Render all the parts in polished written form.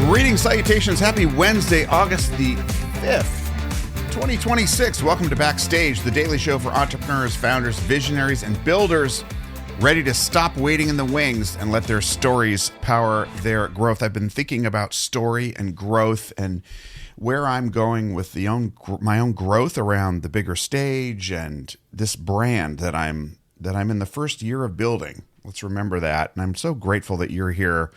Greetings, salutations. Happy Wednesday, August the 5th, 2026. Welcome to Backstage, the daily show for entrepreneurs, founders, visionaries, and builders ready to stop waiting in the wings and let their stories power their growth. I've been thinking about story and growth and where I'm going with my own growth around the bigger stage and this brand that I'm in the first year of building. Let's remember that. And I'm so grateful that you're here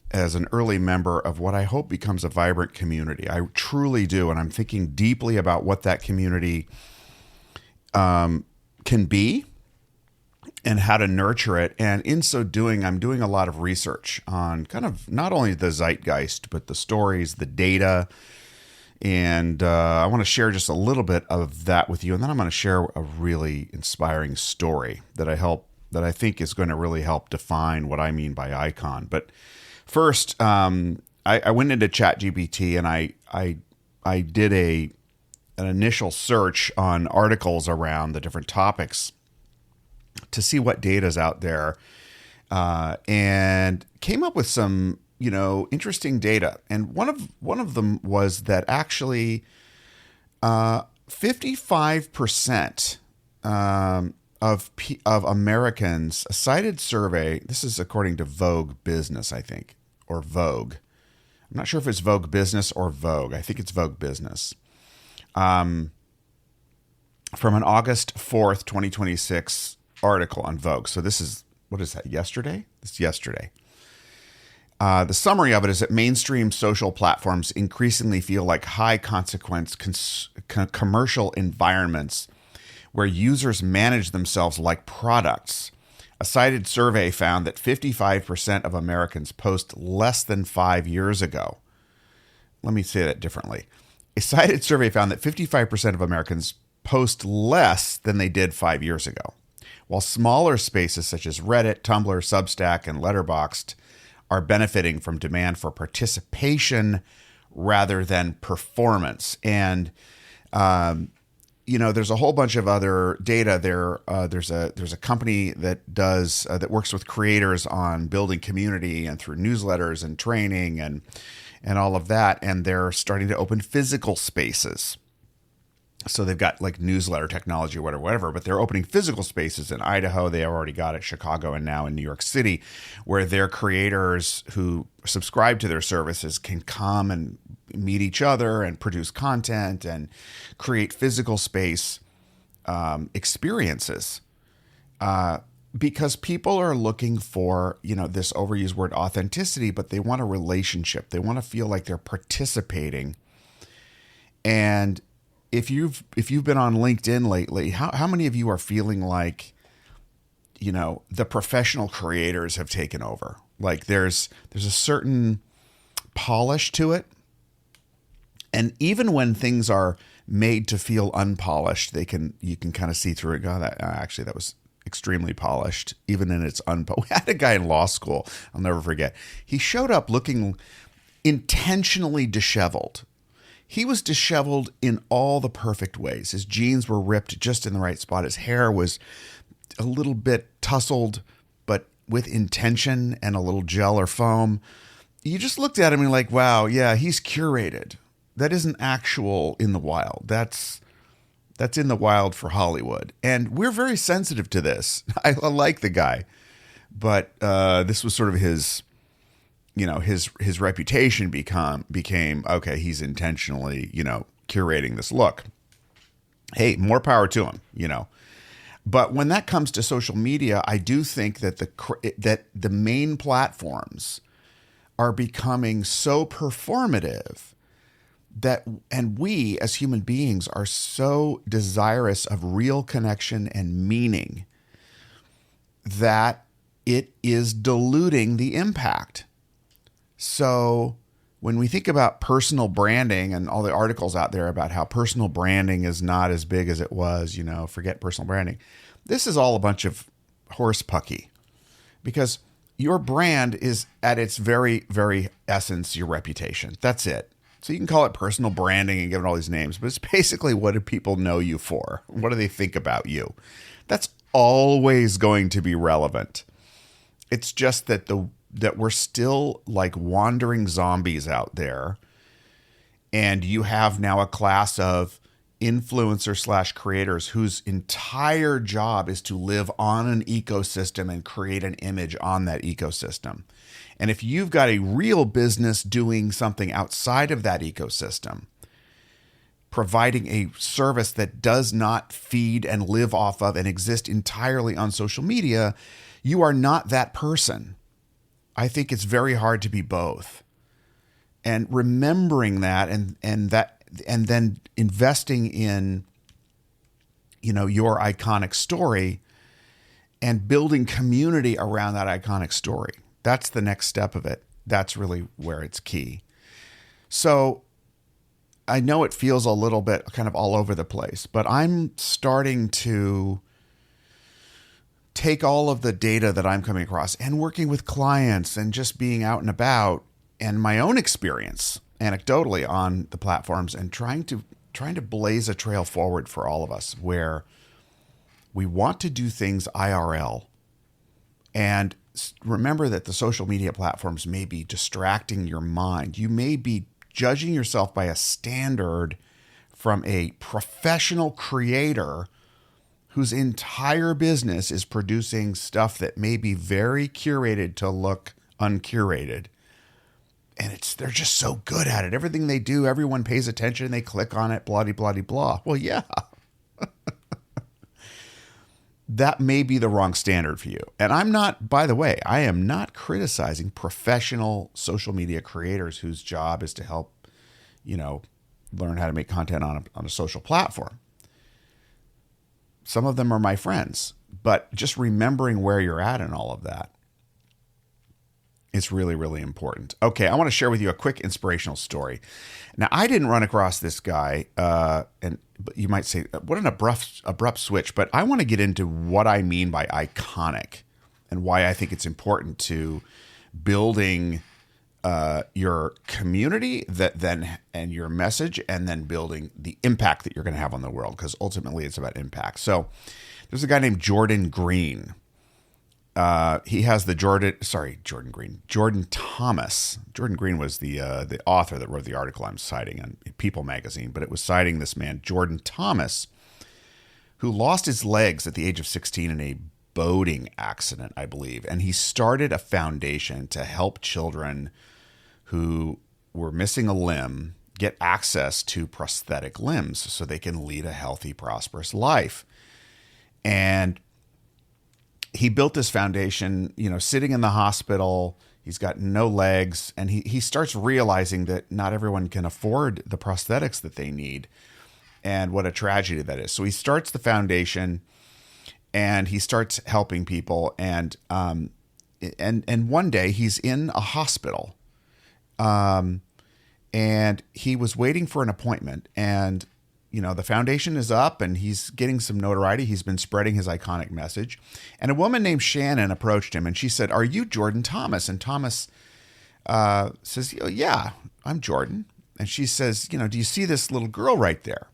as an early member of what I hope becomes a vibrant community. I truly do. And I'm thinking deeply about what that community can be and how to nurture it. And in so doing, I'm doing a lot of research on kind of not only the zeitgeist, but the stories, the data. And I want to share just a little bit of that with you. And then I'm going to share a really inspiring story that I think is going to really help define what I mean by icon. But first, I went into ChatGPT and I did an initial search on articles around the different topics to see what data is out there, and came up with some interesting data. And one of them was that actually 55% of Americans, a cited survey, this is according to Vogue Business, I think, or Vogue. I'm not sure if it's Vogue Business or Vogue. I think it's Vogue Business. From an August 4th, 2026 article on Vogue. So this is, what is that, yesterday? It's yesterday. The summary of it is that mainstream social platforms increasingly feel like high-consequence commercial environments where users manage themselves like products. A cited survey found that 55% of Americans post less than 5 years ago. Let me say that differently. A cited survey found that 55% of Americans post less than they did 5 years ago, while smaller spaces such as Reddit, Tumblr, Substack, and Letterboxd are benefiting from demand for participation rather than performance. And there's a whole bunch of other data there. There's a company that does that works with creators on building community and through newsletters and training and all of that. And they're starting to open physical spaces. So they've got like newsletter technology or whatever, but they're opening physical spaces in Idaho. They already got it, Chicago, and now in New York City, where their creators who subscribe to their services can come and meet each other and produce content and create physical space experiences. Because people are looking for, this overused word authenticity, but they want a relationship. They want to feel like they're participating. And if you've been on LinkedIn lately, how many of you are feeling like, the professional creators have taken over? Like there's a certain polish to it. And even when things are made to feel unpolished, you can kind of see through it. God, that was extremely polished, even in its unpolished. We had a guy in law school, I'll never forget. He showed up looking intentionally disheveled. He was disheveled in all the perfect ways. His jeans were ripped just in the right spot. His hair was a little bit tousled, but with intention and a little gel or foam. You just looked at him and you're like, wow, yeah, he's curated. That isn't actual in the wild. That's in the wild for Hollywood. And we're very sensitive to this. I like the guy, but this was sort of his reputation became, okay, he's intentionally, curating this look. Hey, more power to him, But when that comes to social media, I do think that the main platforms are becoming so performative and we as human beings are so desirous of real connection and meaning that it is diluting the impact. So when we think about personal branding and all the articles out there about how personal branding is not as big as it was, forget personal branding. This is all a bunch of horse pucky, because your brand is at its very, very essence, your reputation. That's it. So you can call it personal branding and give it all these names, but it's basically, what do people know you for? What do they think about you? That's always going to be relevant. It's just that that we're still like wandering zombies out there. And you have now a class of influencer / creators whose entire job is to live on an ecosystem and create an image on that ecosystem. And if you've got a real business doing something outside of that ecosystem, providing a service that does not feed and live off of and exist entirely on social media, you are not that person. I think it's very hard to be both. And remembering that and then investing in, your iconic story and building community around that iconic story. That's the next step of it. That's really where it's key. So I know it feels a little bit kind of all over the place, but I'm starting to take all of the data that I'm coming across and working with clients and just being out and about and my own experience anecdotally on the platforms and trying to blaze a trail forward for all of us where we want to do things IRL. And remember that the social media platforms may be distracting your mind. You may be judging yourself by a standard from a professional creator whose entire business is producing stuff that may be very curated to look uncurated. And they're just so good at it. Everything they do, everyone pays attention, they click on it, blah, blah, blah, blah. Well, yeah. That may be the wrong standard for you. And I'm not, by the way, I am not criticizing professional social media creators whose job is to help, learn how to make content on a social platform. Some of them are my friends, but just remembering where you're at in all of that is really, really important. Okay, I want to share with you a quick inspirational story. Now, I didn't run across this guy, and you might say, what an abrupt switch, but I want to get into what I mean by iconic and why I think it's important to building your community and your message, and then building the impact that you're going to have on the world, because ultimately it's about impact. So there's a guy named Jordan Green. He has Jordan Thomas. Jordan Green was the author that wrote the article I'm citing on People magazine, but it was citing this man, Jordan Thomas, who lost his legs at the age of 16 in a boating accident, I believe. And he started a foundation to help children who were missing a limb get access to prosthetic limbs so they can lead a healthy, prosperous life. And he built this foundation, sitting in the hospital. He's got no legs, and he starts realizing that not everyone can afford the prosthetics that they need, and what a tragedy that is. So he starts the foundation, and he starts helping people. And one day he's in a hospital, and he was waiting for an appointment, and the foundation is up and he's getting some notoriety. He's been spreading his iconic message. And a woman named Shannon approached him and she said, "Are you Jordan Thomas?" And Thomas says, "Yeah, I'm Jordan." And she says, "Do you see this little girl right there?"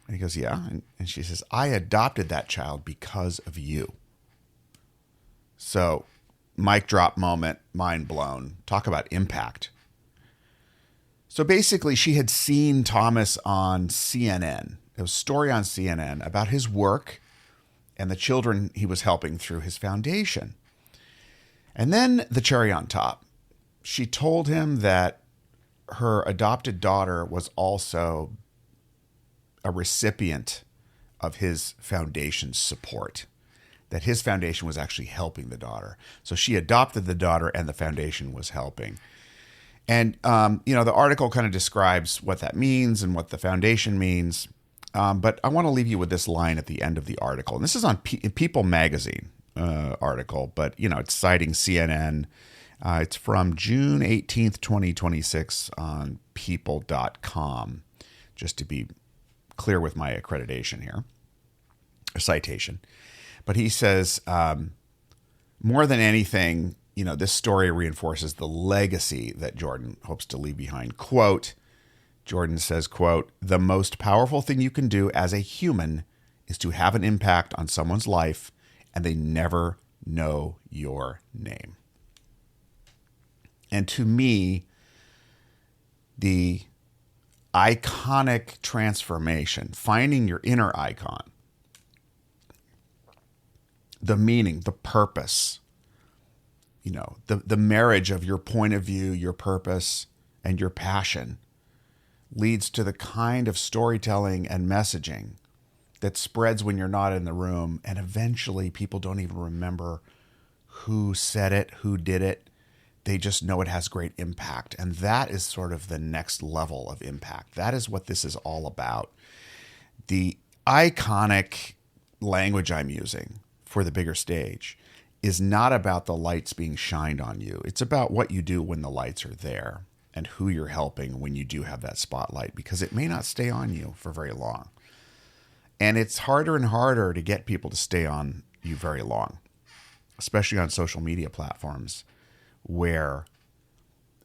And he goes, "Yeah." And she says, "I adopted that child because of you." So, mic drop moment, mind blown. Talk about impact. So basically, she had seen Thomas on CNN. It was a story on CNN about his work and the children he was helping through his foundation. And then the cherry on top, she told him that her adopted daughter was also a recipient of his foundation's support, that his foundation was actually helping the daughter. So she adopted the daughter and the foundation was helping. And, the article kind of describes what that means and what the foundation means. But I want to leave you with this line at the end of the article. And this is on People magazine article, but, it's citing CNN. It's from June 18th, 2026 on people.com, just to be clear with my accreditation here, a citation. But he says, more than anything, this story reinforces the legacy that Jordan hopes to leave behind. Quote, Jordan says, quote, "The most powerful thing you can do as a human is to have an impact on someone's life and they never know your name." And to me, the iconic transformation, finding your inner icon, the meaning, the purpose, the marriage of your point of view, your purpose, and your passion leads to the kind of storytelling and messaging that spreads when you're not in the room. And eventually people don't even remember who said it, who did it. They just know it has great impact. And that is sort of the next level of impact. That is what this is all about. The iconic language I'm using for the bigger stage is not about the lights being shined on you. It's about what you do when the lights are there and who you're helping when you do have that spotlight, because it may not stay on you for very long. And it's harder and harder to get people to stay on you very long, especially on social media platforms where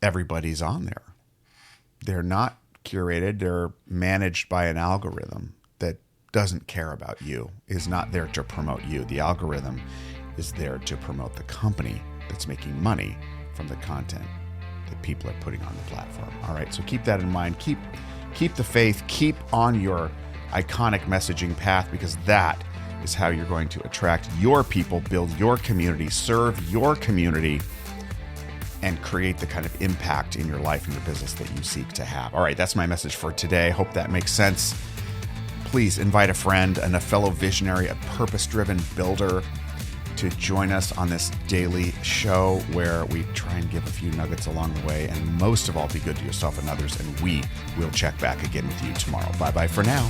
everybody's on there. They're not curated. They're managed by an algorithm that doesn't care about you, is not there to promote you. The algorithm is there to promote the company that's making money from the content that people are putting on the platform. All right, so keep that in mind. Keep the faith. Keep on your iconic messaging path, because that is how you're going to attract your people, build your community, serve your community, and create the kind of impact in your life and your business that you seek to have. All right, that's my message for today. Hope that makes sense. Please invite a friend and a fellow visionary, a purpose-driven builder, to join us on this daily show where we try and give a few nuggets along the way. And most of all, be good to yourself and others. And we will check back again with you tomorrow. Bye-bye for now.